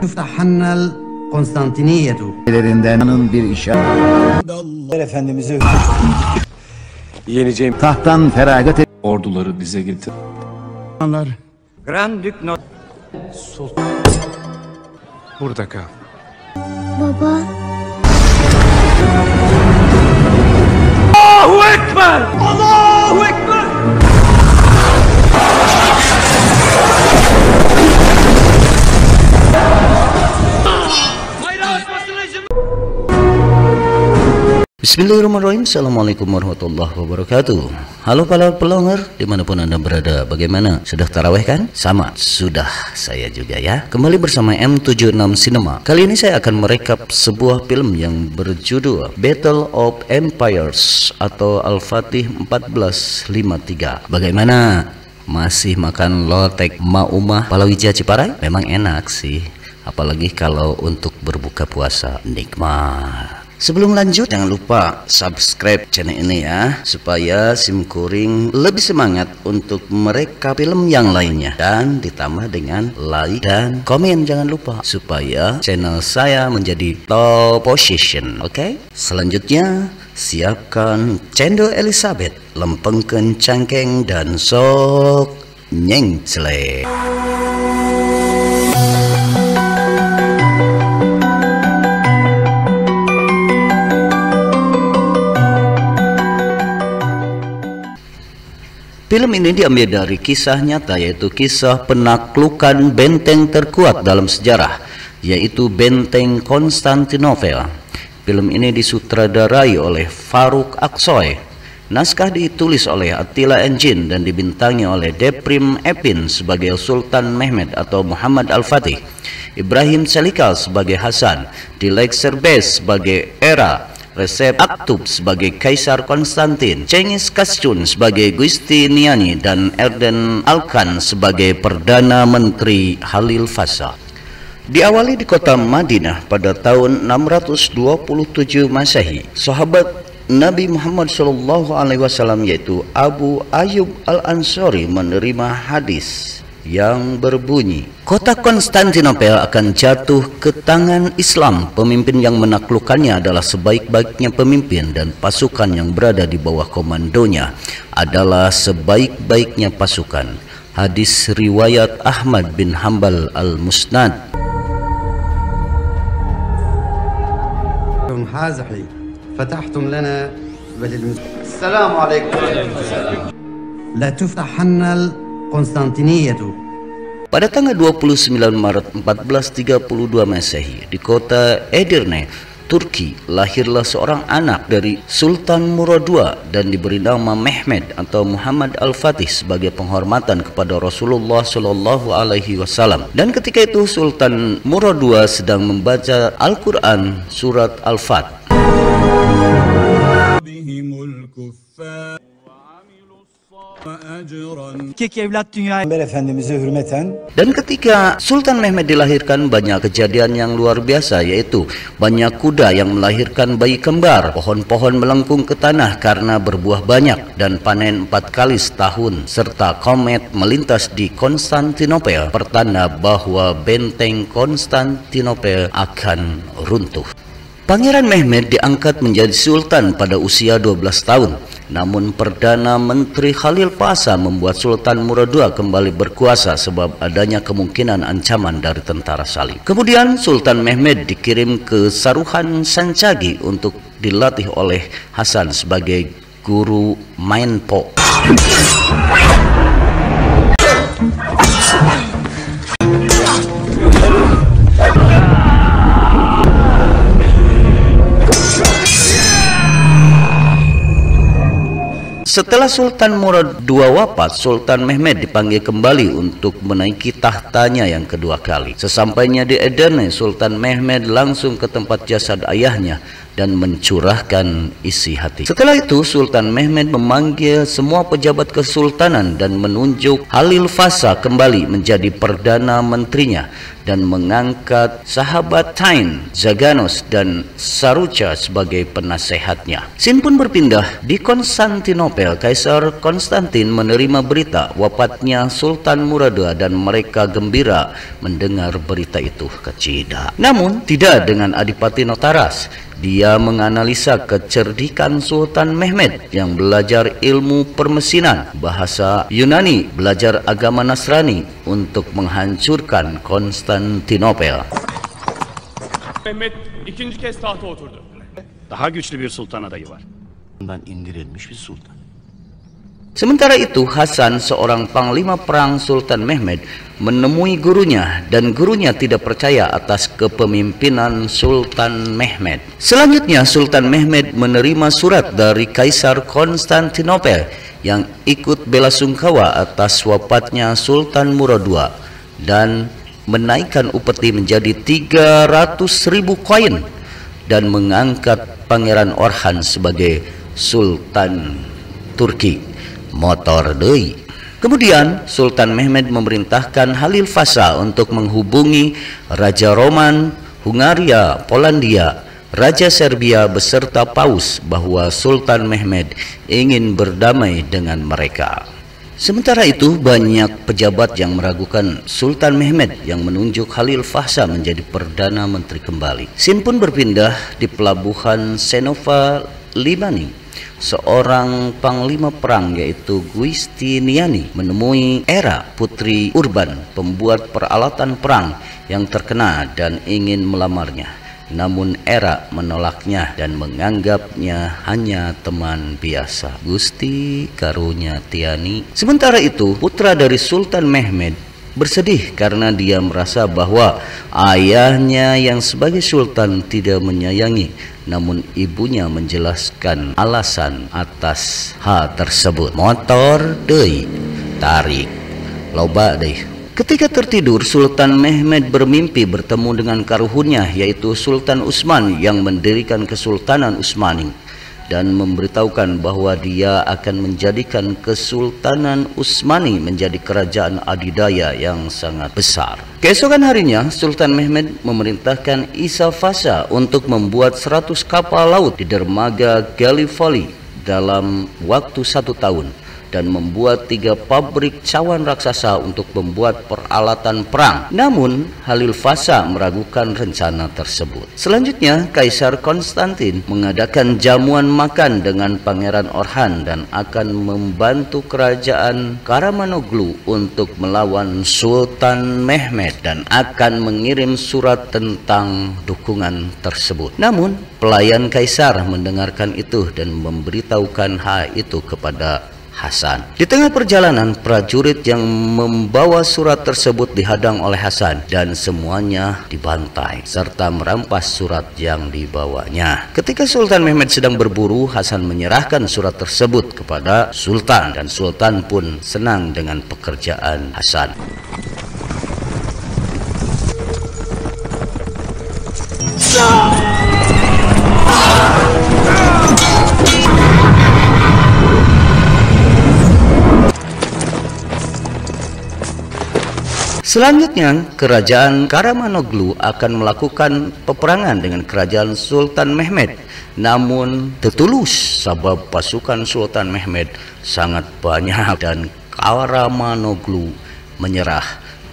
تفتحن القسطنطينية. İlerinden bir işaret. Efendimiz'i Yeneceğim Tahttan feragat et. orduları dize getir. Grand Duke Not. Burada kal. Baba. Allahu Ekber! Allahu Ekber! Bismillahirrahmanirrahim. Assalamualaikum warahmatullahi wabarakatuh. Halo para pelonggar dimanapun anda berada. Bagaimana? Sudah tarawih kan? Sama, sudah saya juga ya. Kembali bersama M76 Cinema. Kali ini saya akan merekap sebuah film yang berjudul Battle of Empires atau Al-Fatih 1453. Bagaimana? Masih makan lotek Maumah Palawija Ciparai? Memang enak sih, apalagi kalau untuk berbuka puasa, nikmat. Sebelum lanjut, jangan lupa subscribe channel ini ya, supaya Simkuring lebih semangat untuk merekap film yang lainnya. Dan ditambah dengan like dan komen, jangan lupa, supaya channel saya menjadi top position. Oke? Selanjutnya, siapkan cendol Elizabeth, lempengkan cangkeng, dan sok nyengsle. Film ini diambil dari kisah nyata, yaitu kisah penaklukan benteng terkuat dalam sejarah, yaitu Benteng Konstantinopel. Film ini disutradarai oleh Faruk Aksoy. Naskah ditulis oleh Attila Engin dan dibintangi oleh Deprim Epin sebagai Sultan Mehmed atau Muhammad Al-Fatih, Ibrahim Selikal sebagai Hasan, Dilek Serbes sebagai Era, Recep Aktub sebagai Kaisar Konstantin, Cengiz Kachun sebagai Giustiniani, dan Erden Alkan sebagai Perdana Menteri Khalil Fasa. Diawali di kota Madinah pada tahun 627 Masehi, sahabat Nabi Muhammad SAW yaitu Abu Ayyub Al-Ansari menerima hadis yang berbunyi, kota Konstantinopel akan jatuh ke tangan Islam. Pemimpin yang menaklukkannya adalah sebaik-baiknya pemimpin, dan pasukan yang berada di bawah komandonya adalah sebaik-baiknya pasukan. Hadis riwayat Ahmad bin Hanbal Al-Musnad. فتحتم لنا السلام عليكم. لا تفتحن القسطنطينية. Pada tanggal 29 Maret 1432 Masehi, di kota Edirne, Turki, lahirlah seorang anak dari Sultan Murad II dan diberi nama Mehmed atau Muhammad Al-Fatih sebagai penghormatan kepada Rasulullah Shallallahu Alaihi Wasallam. Dan ketika itu Sultan Murad II sedang membaca Al-Quran surat Al-Fat. Efendimiz'e hürmeten Dan ketika Sultan Mehmed dilahirkan, banyak kejadian yang luar biasa, yaitu banyak kuda yang melahirkan bayi kembar, pohon-pohon melengkung ke tanah karena berbuah banyak, dan panen 4 kali setahun, serta komet melintas di Konstantinopel, pertanda bahwa benteng Konstantinopel akan runtuh. Pangeran Mehmed diangkat menjadi sultan pada usia 12 tahun. Namun Perdana Menteri Khalil Fasa membuat Sultan Murad II kembali berkuasa sebab adanya kemungkinan ancaman dari tentara Salib. Kemudian Sultan Mehmed dikirim ke Saruhan Sancagi untuk dilatih oleh Hasan sebagai guru main po. Setelah Sultan Murad II wafat, Sultan Mehmed dipanggil kembali untuk menaiki tahtanya yang kedua kali. Sesampainya di Edirne, Sultan Mehmed langsung ke tempat jasad ayahnya, dan mencurahkan isi hati. Setelah itu Sultan Mehmed memanggil semua pejabat kesultanan dan menunjuk Khalil Fasa kembali menjadi Perdana Menterinya dan mengangkat sahabat Tain, Zaganos dan Saruca sebagai penasehatnya. Scene pun berpindah di Konstantinopel. Kaisar Konstantin menerima berita wafatnya Sultan Murad II dan mereka gembira mendengar berita itu. Kecida. Namun tidak dengan Adipati Notaras. Dia menganalisa kecerdikan Sultan Mehmed yang belajar ilmu permesinan, bahasa Yunani, belajar agama Nasrani untuk menghancurkan Konstantinopel. Mehmet ikinci kez tahta oturdu. Daha güçlü bir sultan adayı var. indirilmiş bir sultan. Sementara itu Hasan, seorang panglima perang Sultan Mehmed, menemui gurunya dan gurunya tidak percaya atas kepemimpinan Sultan Mehmed. Selanjutnya Sultan Mehmed menerima surat dari Kaisar Konstantinopel yang ikut belasungkawa atas wafatnya Sultan Murad II dan menaikkan upeti menjadi 300.000 koin dan mengangkat Pangeran Orhan sebagai Sultan Turki. Motor deui. Kemudian Sultan Mehmed memerintahkan Khalil Fasa untuk menghubungi Raja Roman, Hungaria, Polandia, Raja Serbia beserta Paus bahwa Sultan Mehmed ingin berdamai dengan mereka. Sementara itu banyak pejabat yang meragukan Sultan Mehmed yang menunjuk Khalil Fasa menjadi Perdana Menteri kembali. Scene pun berpindah di pelabuhan Senova Limani. Seorang panglima perang yaitu Giustiniani menemui Hera, putri Urban, pembuat peralatan perang yang terkenal dan ingin melamarnya. Namun Hera menolaknya dan menganggapnya hanya teman biasa. Gusti karunya Tiani. Sementara itu putra dari Sultan Mehmed bersedih karena dia merasa bahwa ayahnya yang sebagai sultan tidak menyayangi, namun ibunya menjelaskan alasan atas hal tersebut. Motor deui, tarik, loba deui. Ketika tertidur, Sultan Mehmed bermimpi bertemu dengan karuhunnya yaitu Sultan Utsman yang mendirikan Kesultanan Utsmani dan memberitahukan bahwa dia akan menjadikan Kesultanan Utsmani menjadi kerajaan adidaya yang sangat besar. Keesokan harinya, Sultan Mehmed memerintahkan Isa Fasa untuk membuat 100 kapal laut di dermaga Gallipoli dalam waktu 1 tahun dan membuat 3 pabrik cawan raksasa untuk membuat peralatan perang. Namun Khalil Fasa meragukan rencana tersebut. Selanjutnya Kaisar Konstantin mengadakan jamuan makan dengan Pangeran Orhan dan akan membantu kerajaan Karamanoglu untuk melawan Sultan Mehmed dan akan mengirim surat tentang dukungan tersebut. Namun pelayan Kaisar mendengarkan itu dan memberitahukan hal itu kepada Hasan. Di tengah perjalanan, prajurit yang membawa surat tersebut dihadang oleh Hasan dan semuanya dibantai serta merampas surat yang dibawanya. Ketika Sultan Mehmed sedang berburu, Hasan menyerahkan surat tersebut kepada Sultan dan Sultan pun senang dengan pekerjaan Hasan. Selanjutnya, kerajaan Karamanoglu akan melakukan peperangan dengan kerajaan Sultan Mehmed. Namun tertulus sebab pasukan Sultan Mehmed sangat banyak dan Karamanoglu menyerah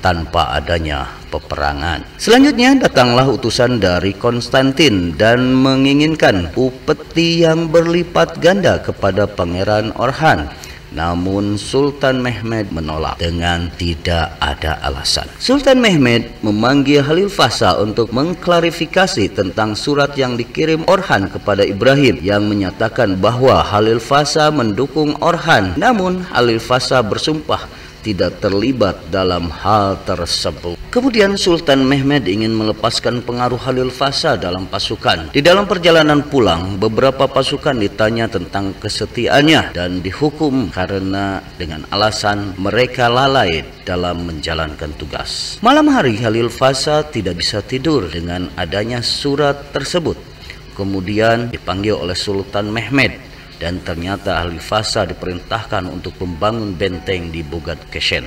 tanpa adanya peperangan. Selanjutnya datanglah utusan dari Konstantin dan menginginkan upeti yang berlipat ganda kepada Pangeran Orhan. Namun Sultan Mehmed menolak dengan tidak ada alasan. Sultan Mehmed memanggil Khalil Fasa untuk mengklarifikasi tentang surat yang dikirim Orhan kepada Ibrahim yang menyatakan bahwa Khalil Fasa mendukung Orhan. Namun Khalil Fasa bersumpah tidak terlibat dalam hal tersebut. Kemudian Sultan Mehmed ingin melepaskan pengaruh Khalil Fasa dalam pasukan. Di dalam perjalanan pulang, beberapa pasukan ditanya tentang kesetiaannya dan dihukum karena dengan alasan mereka lalai dalam menjalankan tugas. Malam hari Khalil Fasa tidak bisa tidur dengan adanya surat tersebut. kemudian dipanggil oleh Sultan Mehmed, dan ternyata ahli Fasa diperintahkan untuk membangun benteng di Bogat Keshen.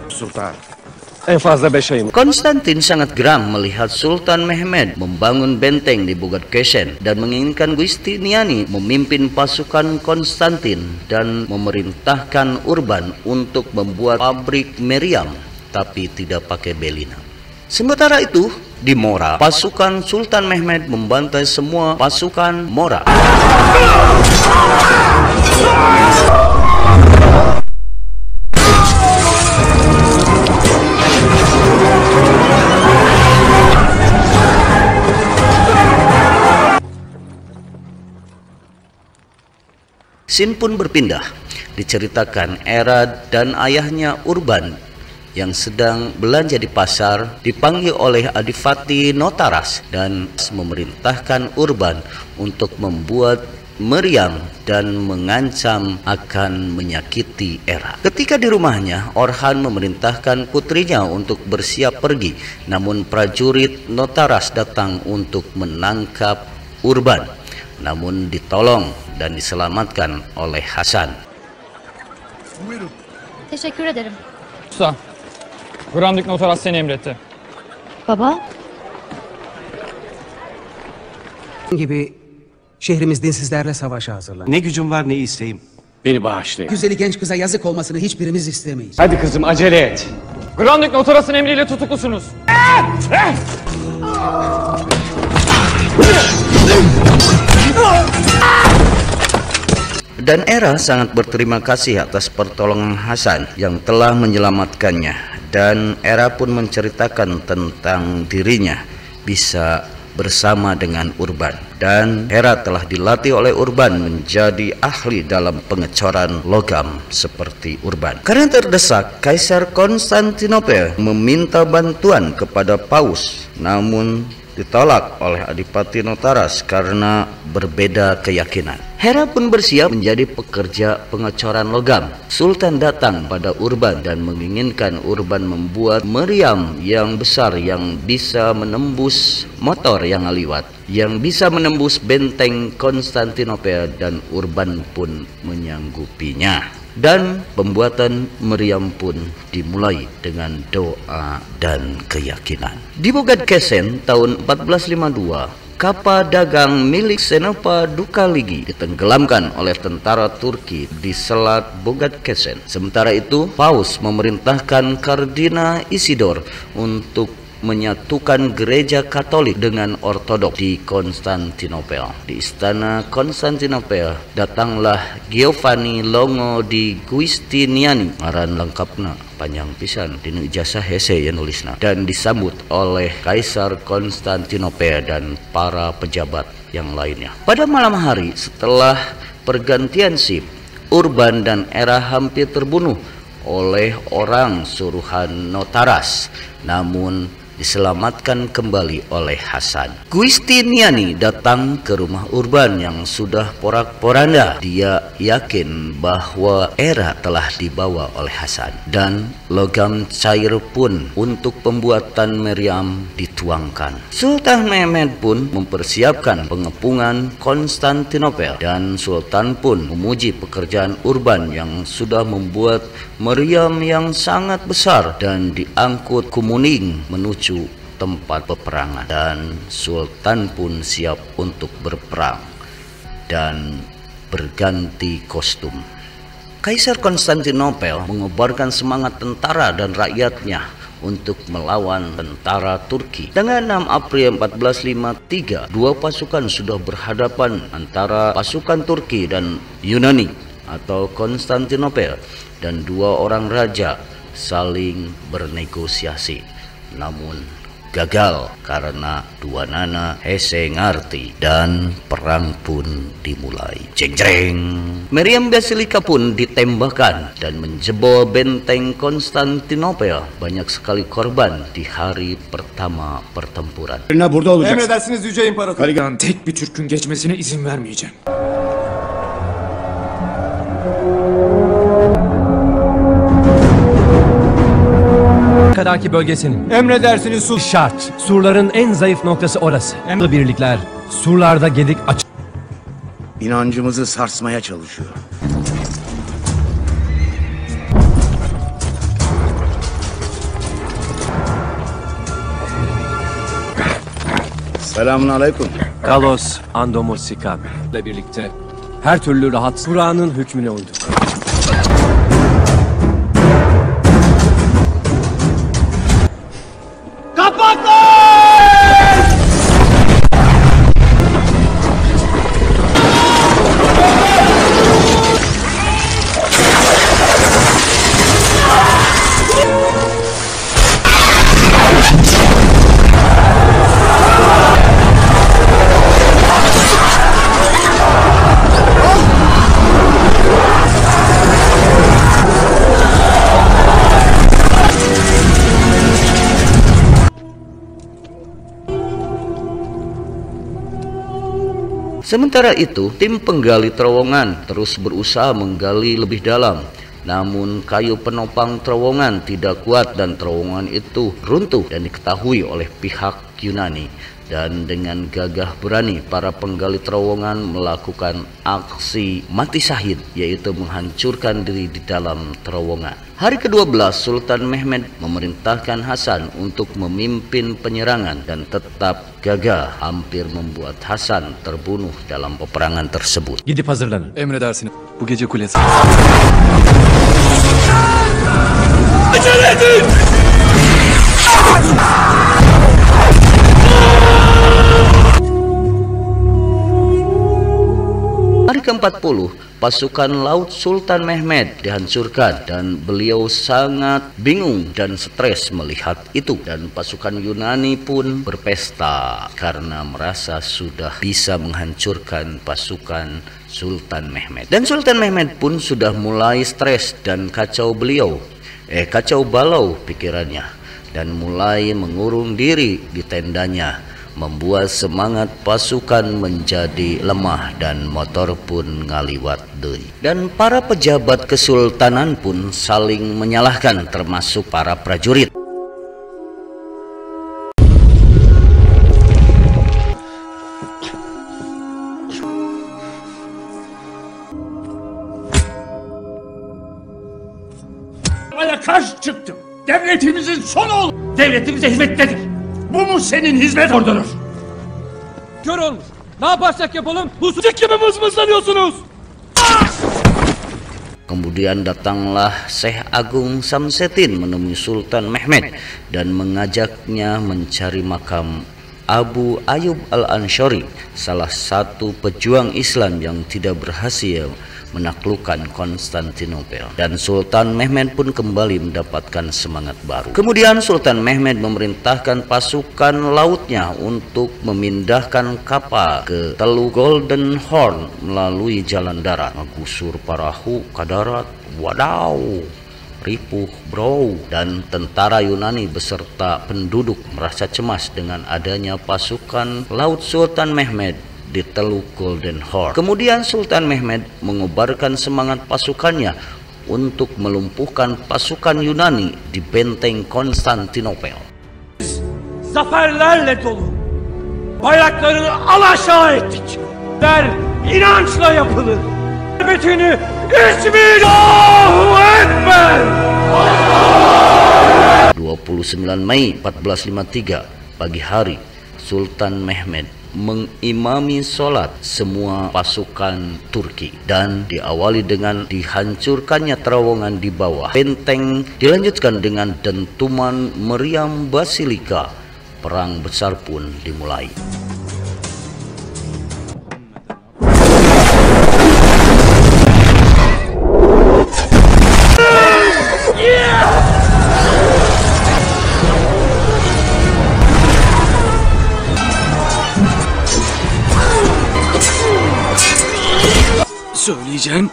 Sultan. En fazla 5 ayım. Konstantin sangat geram melihat Sultan Mehmed membangun benteng di Bogat Keshen dan menginginkan Giustiniani memimpin pasukan Konstantin dan memerintahkan Urban untuk membuat pabrik meriam, tapi tidak pakai belina. Sementara itu, di Mora, pasukan Sultan Mehmed membantai semua pasukan Mora. Scene pun berpindah, diceritakan Era dan ayahnya Urban yang sedang belanja di pasar dipanggil oleh Adipati Notaras dan memerintahkan Urban untuk membuat meriam dan mengancam akan menyakiti Era. Ketika di rumahnya, Orhan memerintahkan putrinya untuk bersiap pergi, namun prajurit Notaras datang untuk menangkap Urban, namun ditolong dan diselamatkan oleh Hasan. Teşekkür ederim. Usta, Grandik Notaras seni emretti. Baba? Gibi şehrimiz dinsizlerle savaşa hazırlanıyor. Ne gücüm var ne isteğim. Beni bağışlayın. Güzeli genç kıza yazık olmasını hiçbirimiz istemeyiz. Hadi kızım acele et. Grandik Notaras'ın emriyle tutuklusunuz. Dan Era sangat berterima kasih atas pertolongan Hasan yang telah menyelamatkannya, dan Era pun menceritakan tentang dirinya bisa bersama dengan Urban, dan Era telah dilatih oleh Urban menjadi ahli dalam pengecoran logam seperti Urban. Karena terdesak, Kaisar Konstantinopel meminta bantuan kepada Paus, namun ditolak oleh Adipati Notaras karena berbeda keyakinan. Hera pun bersiap menjadi pekerja pengecoran logam. Sultan datang pada Urban dan menginginkan Urban membuat meriam yang besar yang bisa menembus motor yang liwat, yang bisa menembus benteng Konstantinopel, dan Urban pun menyanggupinya. Dan pembuatan meriam pun dimulai dengan doa dan keyakinan. Di Bogat Keshen tahun 1452, kapal dagang milik Senopa Dukaligi ditenggelamkan oleh tentara Turki di Selat Bogat Keshen. Sementara itu, Paus memerintahkan Kardinal Isidor untuk menyatukan gereja Katolik dengan Ortodoks di Konstantinopel. Di istana Konstantinopel datanglah Giovanni Longo di Giustiniani, ngaran lengkapna panjang pisan, dina ijazah hese ya nulisna, dan disambut oleh Kaisar Konstantinopel dan para pejabat yang lainnya. Pada malam hari setelah pergantian sip, Urban dan Era hampir terbunuh oleh orang suruhan Notaras, namun diselamatkan kembali oleh Hasan. Giustiniani datang ke rumah Urban yang sudah porak-poranda. Dia yakin bahwa Era telah dibawa oleh Hasan, dan logam cair pun untuk pembuatan meriam dituangkan. Sultan Mehmed pun mempersiapkan pengepungan Konstantinopel, dan Sultan pun memuji pekerjaan Urban yang sudah membuat meriam yang sangat besar dan diangkut Kumuning menuju tempat peperangan, dan Sultan pun siap untuk berperang dan berganti kostum. Kaisar Konstantinopel mengobarkan semangat tentara dan rakyatnya untuk melawan tentara Turki. Dengan 6 April 1453, dua pasukan sudah berhadapan antara pasukan Turki dan Yunani atau Konstantinopel, dan dua orang raja saling bernegosiasi, namun gagal karena dua nana hese ngarti, dan perang pun dimulai. Jeng jeng. Meriam Basilika pun ditembakkan dan menjebol benteng Konstantinopel. Banyak sekali korban di hari pertama pertempuran. Burada olacaksın. Emredersiniz Yüce İmparator. Kaligan tek bir Türk'ün geçmesine izin vermeyeceğim. tedariki bölgesinin. Emredersiniz su şart. Surların en zayıf noktası orası. Birlikler surlarda gedik açık. İnancımızı sarsmaya çalışıyor. Selamun aleyküm. Kalos Andomosikan ile birlikte her türlü rahat Kur'an'ın hükmüne uyduk. Sementara itu, tim penggali terowongan terus berusaha menggali lebih dalam. Namun kayu penopang terowongan tidak kuat dan terowongan itu runtuh dan diketahui oleh pihak Yunani. Dan dengan gagah berani para penggali terowongan melakukan aksi mati syahid, yaitu menghancurkan diri di dalam terowongan. Hari ke-12 Sultan Mehmed memerintahkan Hasan untuk memimpin penyerangan dan tetap gagah, hampir membuat Hasan terbunuh dalam peperangan tersebut. Gidip hazırlanın. Emredersiniz. Bu gece kulesi. Acele edin! Hari ke-40, pasukan laut Sultan Mehmed dihancurkan dan beliau sangat bingung dan stres melihat itu. Dan pasukan Yunani pun berpesta karena merasa sudah bisa menghancurkan pasukan Sultan Mehmed. Dan Sultan Mehmed pun sudah mulai stres dan kacau balau pikirannya dan mulai mengurung diri di tendanya, membuat semangat pasukan menjadi lemah dan motor pun ngaliwat deui. Dan para pejabat kesultanan pun saling menyalahkan, termasuk para prajurit. Bana karşı çıktım. Devletimizin sonu ol. Devletimize hizmettedir. Bu mu senin hizmet ordunuz? Kör olmuş. Ne yaparsak yapalım hususçuk gibi mızmızlanıyorsunuz. Kemudian datanglah Syekh Agung Samsetin menemui Sultan Mehmed dan mengajaknya mencari makam Abu Ayyub Al-Ansyari, salah satu pejuang Islam yang tidak berhasil menaklukkan Konstantinopel. Dan Sultan Mehmed pun kembali mendapatkan semangat baru. Kemudian Sultan Mehmed memerintahkan pasukan lautnya untuk memindahkan kapal ke Teluk Golden Horn melalui jalan darat, menggusur perahu ke darat. Wadaw, ripuh bro. Dan tentara Yunani beserta penduduk merasa cemas dengan adanya pasukan laut Sultan Mehmed di Teluk Golden Horn. Kemudian Sultan Mehmed mengobarkan semangat pasukannya untuk melumpuhkan pasukan Yunani di benteng Konstantinopel. Zaferlerle dolu. Bayraklarını alaşağı ettik. Der inançla yapılır. Bütünü İsmi Allahu Ekber. 29 Mei 1453 pagi hari, Sultan Mehmed mengimami sholat semua pasukan Turki dan diawali dengan dihancurkannya terowongan di bawah benteng, dilanjutkan dengan dentuman meriam basilika. Perang besar pun dimulai. Söyleyeceğim.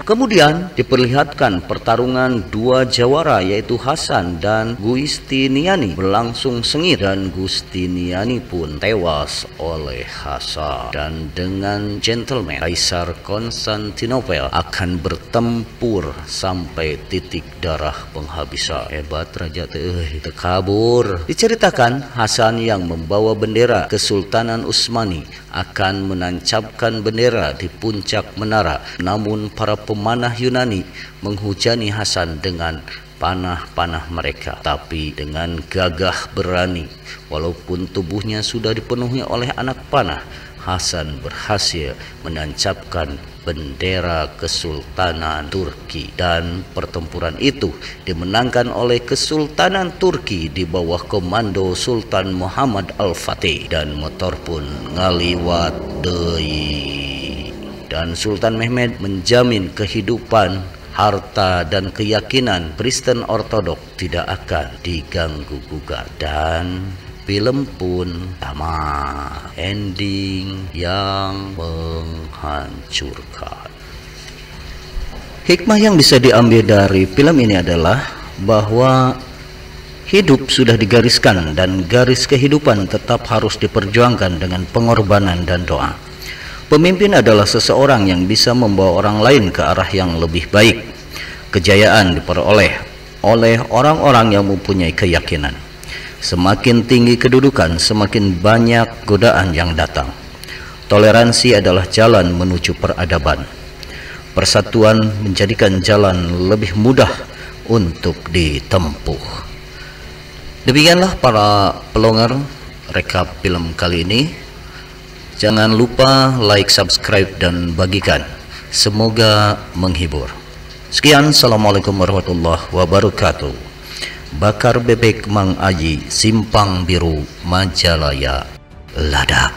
Kemudian diperlihatkan pertarungan dua jawara yaitu Hasan dan Giustiniani berlangsung sengit dan Giustiniani pun tewas oleh Hasan. Dan dengan gentleman Kaisar Konstantinopel akan bertempur sampai titik darah penghabisan. Hebat raja teh kabur. Diceritakan Hasan yang membawa bendera Kesultanan Utsmani akan menancapkan bendera di puncak menara, namun para pemanah Yunani menghujani Hasan dengan panah-panah mereka. Tapi dengan gagah berani, walaupun tubuhnya sudah dipenuhi oleh anak panah, Hasan berhasil menancapkan bendera Kesultanan Turki, dan pertempuran itu dimenangkan oleh Kesultanan Turki di bawah komando Sultan Muhammad Al-Fatih, dan motor pun ngaliwat deui. Dan Sultan Mehmed menjamin kehidupan, harta, dan keyakinan Kristen Ortodok tidak akan diganggu-gugat. Dan film pun tamat, ending yang menghancurkan. Hikmah yang bisa diambil dari film ini adalah bahwa hidup sudah digariskan dan garis kehidupan tetap harus diperjuangkan dengan pengorbanan dan doa. Pemimpin adalah seseorang yang bisa membawa orang lain ke arah yang lebih baik. Kejayaan diperoleh oleh orang-orang yang mempunyai keyakinan. Semakin tinggi kedudukan, semakin banyak godaan yang datang. Toleransi adalah jalan menuju peradaban. Persatuan menjadikan jalan lebih mudah untuk ditempuh. Demikianlah para pelongar rekap film kali ini. Jangan lupa like, subscribe, dan bagikan. Semoga menghibur. Sekian, assalamualaikum warahmatullahi wabarakatuh. Bakar Bebek Mang Aji, Simpang Biru, Majalaya, Lada.